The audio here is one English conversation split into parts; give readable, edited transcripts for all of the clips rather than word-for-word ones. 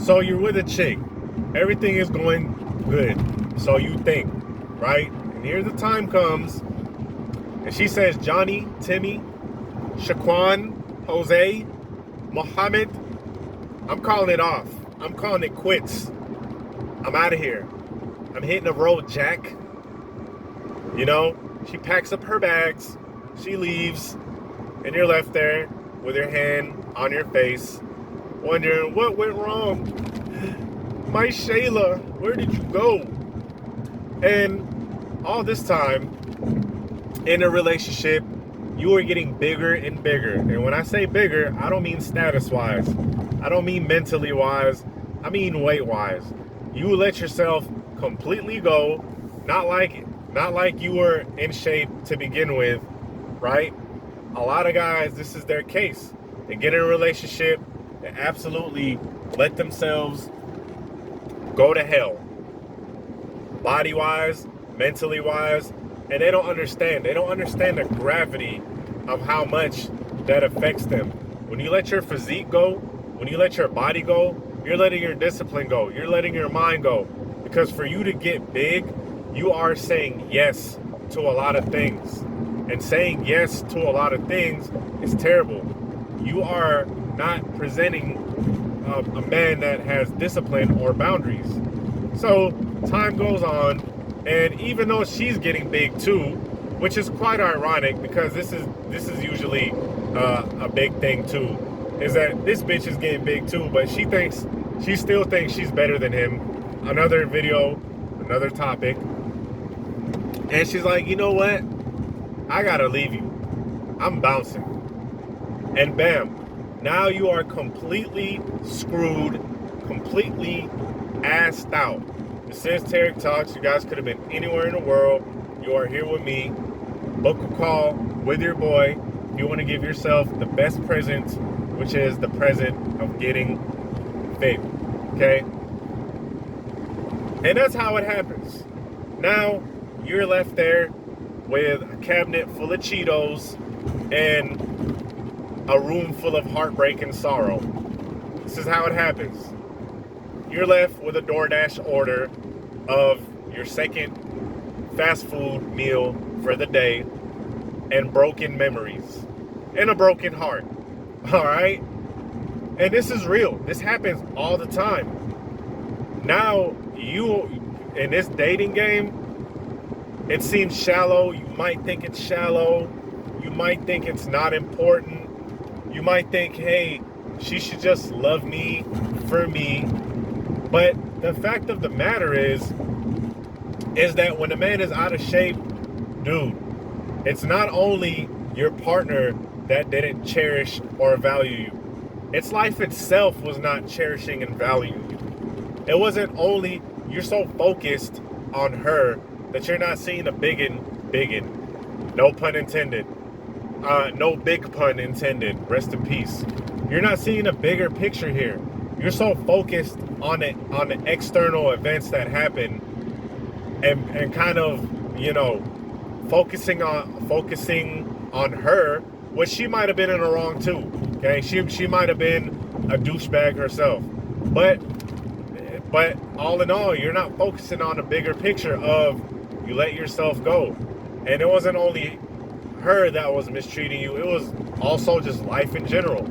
So you're with a chick. Everything is going good. So you think, right? And here the time comes, and she says, Johnny, Timmy, Shaquan, Jose, Mohammed, I'm calling it off. I'm calling it quits. I'm out of here. I'm hitting the road, Jack. You know, she packs up her bags, she leaves, and you're left there with your hand on your face, wondering what went wrong. My Shayla, where did you go? And all this time in a relationship, you are getting bigger and bigger. And when I say bigger, I don't mean status-wise. I don't mean mentally-wise. I mean weight-wise. You let yourself completely go, not like you were in shape to begin with, right? A lot of guys, this is their case. They get in a relationship, they absolutely let themselves go to hell. Body-wise, mentally-wise, and they don't understand. They don't understand the gravity of how much that affects them. When you let your physique go, when you let your body go, you're letting your discipline go. You're letting your mind go. Because for you to get big, you are saying yes to a lot of things. And saying yes to a lot of things is terrible. You are not presenting a man that has discipline or boundaries. So time goes on, and even though she's getting big too, which is quite ironic because this is usually a big thing too, is that this bitch is getting big too, but she still thinks she's better than him. Another video, another topic, and she's like, you know what? I gotta leave you. I'm bouncing. And bam, now you are completely screwed, completely assed out. This is Tarik Talks. You guys could have been anywhere in the world. You are here with me. Book a call with your boy. If you want to give yourself the best present, which is the present of getting fit. Okay? And that's how it happens. Now, you're left there with a cabinet full of Cheetos and a room full of heartbreak and sorrow. This is how it happens. You're left with a DoorDash order of your second fast food meal for the day and broken memories and a broken heart. All right? And this is real. This happens all the time. Now, you, in this dating game, it seems shallow. You might think it's shallow. You might think it's not important. You might think, hey, she should just love me for me. But the fact of the matter is that when a man is out of shape, dude, it's not only your partner that didn't cherish or value you. It's life itself was not cherishing and valuing you. It wasn't only you're so focused on her that you're not seeing a biggin. No pun intended. No big pun intended. Rest in peace. You're not seeing a bigger picture here. You're so focused on the external events that happen and kind of, you know, focusing on her, which she might have been in the wrong too. Okay, she might have been a douchebag herself, but all in all, you're not focusing on the bigger picture of you let yourself go. And it wasn't only her that was mistreating you, it was also just life in general.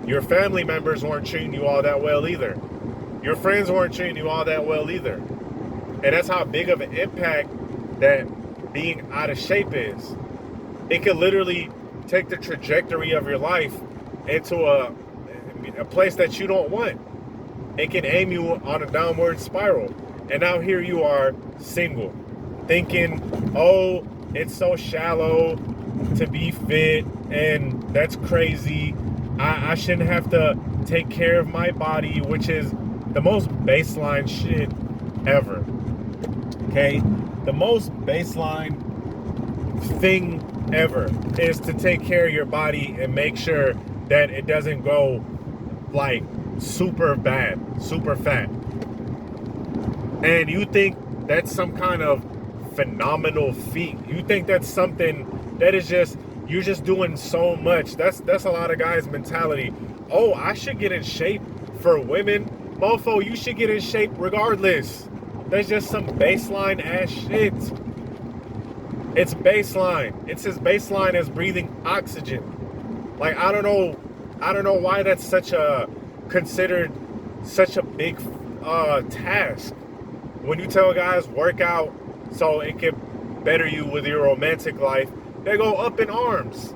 Your family members weren't treating you all that well either. Your friends weren't treating you all that well either. And that's how big of an impact that being out of shape is. It could literally take the trajectory of your life into a place that you don't want. It can aim you on a downward spiral. And now here you are, single, thinking, oh, it's so shallow to be fit, and that's crazy. I shouldn't have to take care of my body, which is the most baseline shit ever. Okay? The most baseline thing ever is to take care of your body and make sure that it doesn't go like super bad, super fat. And you think that's some kind of phenomenal feat. You think that's something that is just, you're just doing so much. That's a lot of guys' mentality. Oh, I should get in shape for women Mofo, you should get in shape regardless. That's just some baseline ass shit. It's baseline. It's as baseline as breathing oxygen. Like, I don't know why that's considered such a big task. When you tell guys work out so it can better you with your romantic life, they go up in arms.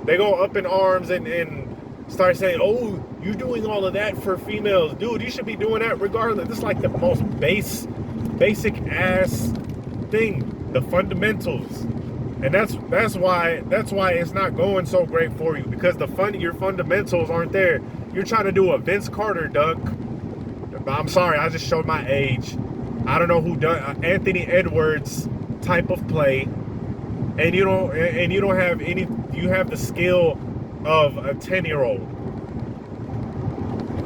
They go up in arms and start saying, oh, you're doing all of that for females. Dude, you should be doing that regardless. This is like the most basic ass thing. The fundamentals. And that's why it's not going so great for you, because your fundamentals aren't there. You're trying to do a Vince Carter dunk. I'm sorry, I just showed my age. I don't know who done Anthony Edwards type of play, and you don't have any. You have the skill of a 10-year-old.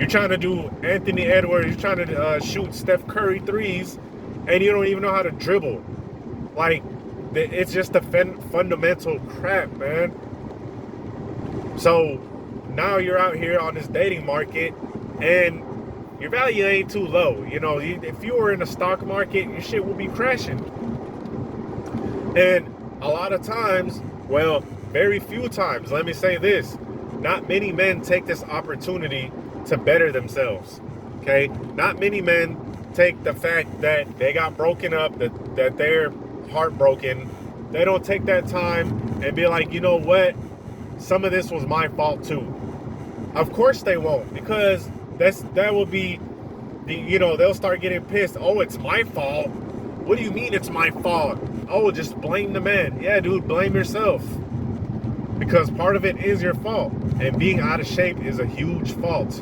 You're trying to do Anthony Edwards. You're trying to shoot Steph Curry threes, and you don't even know how to dribble. Like, it's just the fundamental crap, man. So now you're out here on this dating market, and your value ain't too low. You know, if you were in the stock market, your shit would be crashing. And a lot of times, well, very few times, let me say this, not many men take this opportunity to better themselves. Okay? Not many men take the fact that they got broken up, that they're heartbroken. They don't take that time and be like, you know what? Some of this was my fault too. Of course they won't, because that will be they'll start getting pissed. Oh, it's my fault. What do you mean it's my fault? Oh, just blame the man. Yeah, dude, blame yourself. Because part of it is your fault. And being out of shape is a huge fault.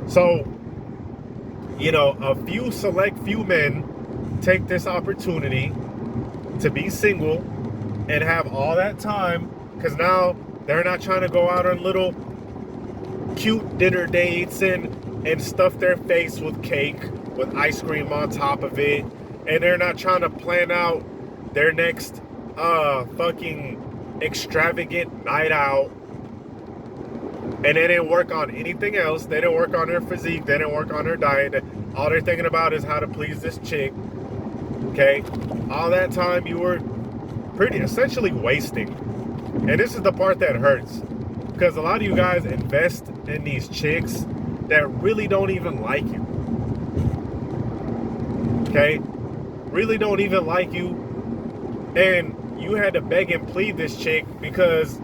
So, a select few men take this opportunity to be single and have all that time, because now they're not trying to go out on little cute dinner dates and stuff their face with cake with ice cream on top of it, and they're not trying to plan out their next fucking extravagant night out, and they didn't work on anything else. They didn't work on their physique. They didn't work on their diet. All they're thinking about is how to please this chick. Okay, all that time you were pretty essentially wasting. And this is the part that hurts, because a lot of you guys invest in these chicks that really don't even like you. Okay, really don't even like you, and you had to beg and plead this chick because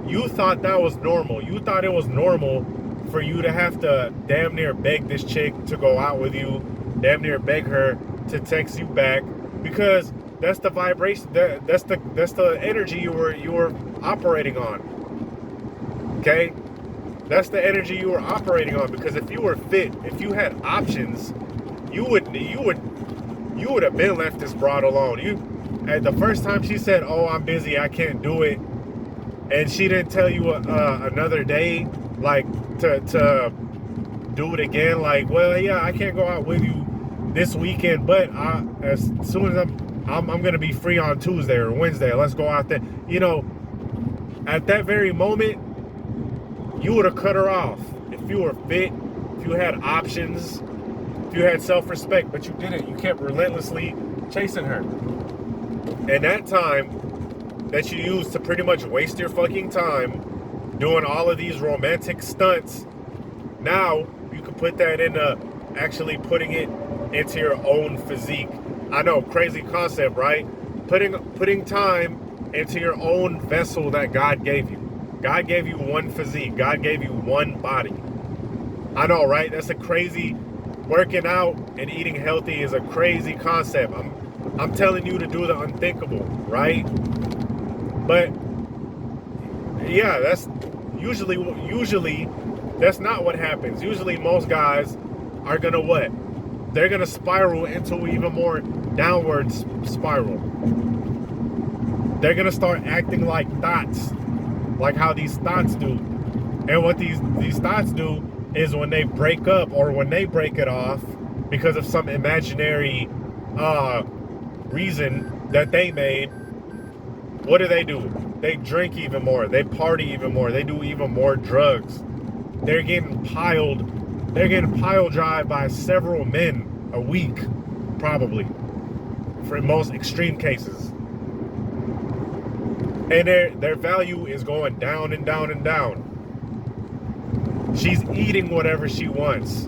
you thought that was normal. You thought it was normal for you to have to damn near beg this chick to go out with you, damn near beg her to text you back, because that's the vibration, that's the energy you were operating on. Okay, that's the energy you were operating on. Because if you were fit, if you had options, you would have been left this broad alone. At the first time she said, "Oh, I'm busy, I can't do it," and she didn't tell you another day, like to do it again. Like, well, yeah, I can't go out with you this weekend, but as soon as I'm gonna be free on Tuesday or Wednesday, let's go out there. At that very moment, you would have cut her off. If you were fit, if you had options, if you had self-respect, but you didn't. You kept relentlessly chasing her. And that time that you used to pretty much waste your fucking time doing all of these romantic stunts, now you can put that into actually putting it into your own physique. I know, crazy concept, right? Putting time into your own vessel that God gave you. God gave you one physique. God gave you one body. I know, right? That's a crazy, working out and eating healthy is a crazy concept. I'm telling you to do the unthinkable, right? But yeah, that's usually that's not what happens. Usually most guys are gonna what? They're gonna spiral into even more downward spiral. They're gonna start acting like thoughts, like how these thoughts do. And what these thoughts do is when they break up or when they break it off because of some imaginary reason that they made, what do? They drink even more. They party even more. They do even more drugs. They're getting piled they're getting pile drive by several men a week, probably, for most extreme cases. And their value is going down and down and down. She's eating whatever she wants.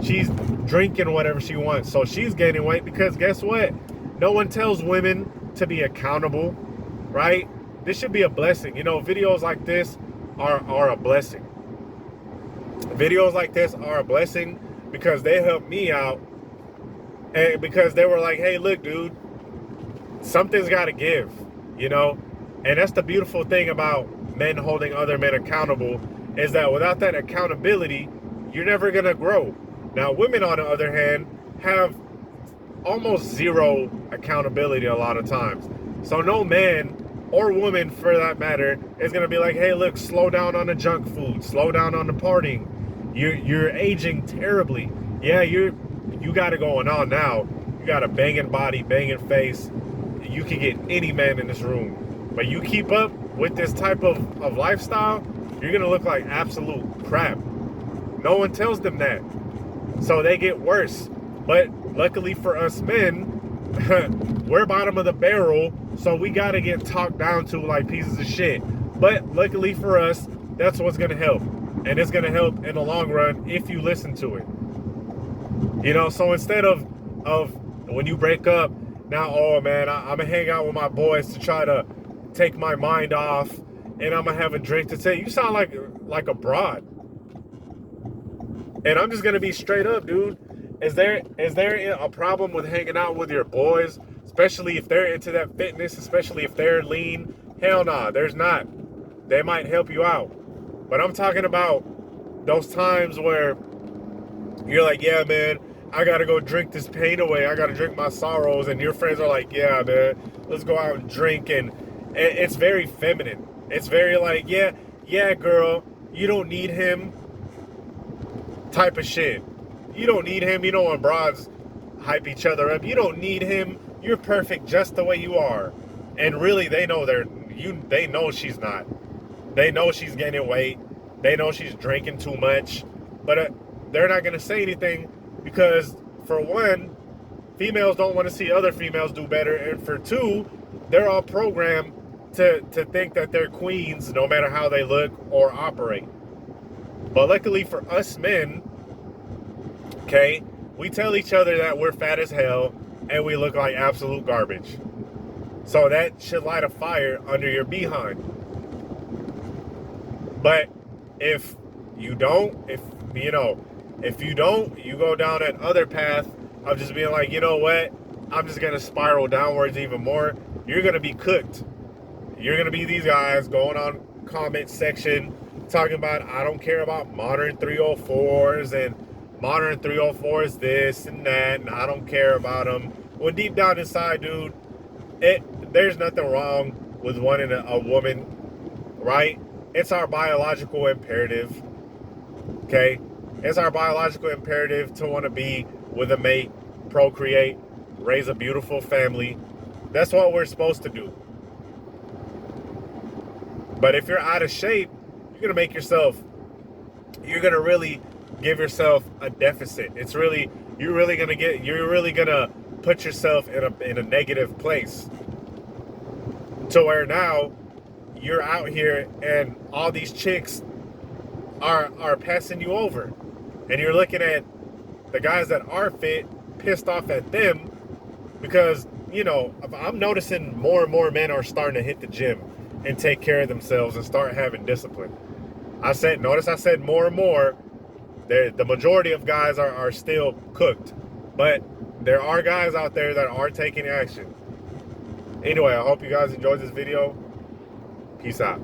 She's drinking whatever she wants. So she's gaining weight because guess what? No one tells women to be accountable, right? This should be a blessing. You know, videos like this are a blessing. Videos like this are a blessing because they help me out. And because they were like, hey, look, dude, something's got to give, you know? And that's the beautiful thing about men holding other men accountable is that without that accountability, you're never going to grow. Now, women, on the other hand, have almost zero accountability a lot of times. So no man or woman, for that matter, is going to be like, hey, look, slow down on the junk food. Slow down on the partying. You're aging terribly. Yeah, you got it going on now. You got a banging body, banging face. You can get any man in this room. But you keep up with this type of lifestyle, you're going to look like absolute crap. No one tells them that. So they get worse. But luckily for us men, we're bottom of the barrel, so we got to get talked down to like pieces of shit. But luckily for us, that's what's going to help. And it's going to help in the long run if you listen to it. You know, so instead of when you break up, now, oh man, I'm going to hang out with my boys to try to take my mind off, and I'm going to have a drink to say, you sound like a broad. And I'm just going to be straight up, dude. Is there a problem with hanging out with your boys, especially if they're into that fitness, especially if they're lean? Hell nah, there's not. They might help you out. But I'm talking about those times where you're like, yeah, man, I got to go drink this pain away. I got to drink my sorrows. And your friends are like, yeah, man, let's go out and drink. And it's very feminine. It's very like, yeah, girl, you don't need him type of shit. You don't need him. You know, when broads hype each other up, you don't need him. You're perfect just the way you are. And really, they know they know she's not. They know she's gaining weight. They know she's drinking too much. But they're not going to say anything because, for one, females don't want to see other females do better. And for two, they're all programmed to think that they're queens no matter how they look or operate. But luckily for us men, okay, we tell each other that we're fat as hell and we look like absolute garbage. So that should light a fire under your behind. But if you don't, you go down that other path of just being like, you know what, I'm just going to spiral downwards even more, you're going to be cooked. You're going to be these guys going on comment section talking about, I don't care about modern 304s and modern 304s this and that, and I don't care about them. Well, deep down inside, dude, there's nothing wrong with wanting a woman, right? It's our biological imperative, okay? It's our biological imperative to want to be with a mate, procreate, raise a beautiful family. That's what we're supposed to do. But if you're out of shape, you're going to really give yourself a deficit. You're really going to put yourself in a negative place. To where now you're out here and all these chicks are passing you over. And you're looking at the guys that are fit, pissed off at them because, you know, I'm noticing more and more men are starting to hit the gym and take care of themselves and start having discipline. I said more and more. The majority of guys are still cooked, but there are guys out there that are taking action. Anyway, I hope you guys enjoyed this video. Peace out.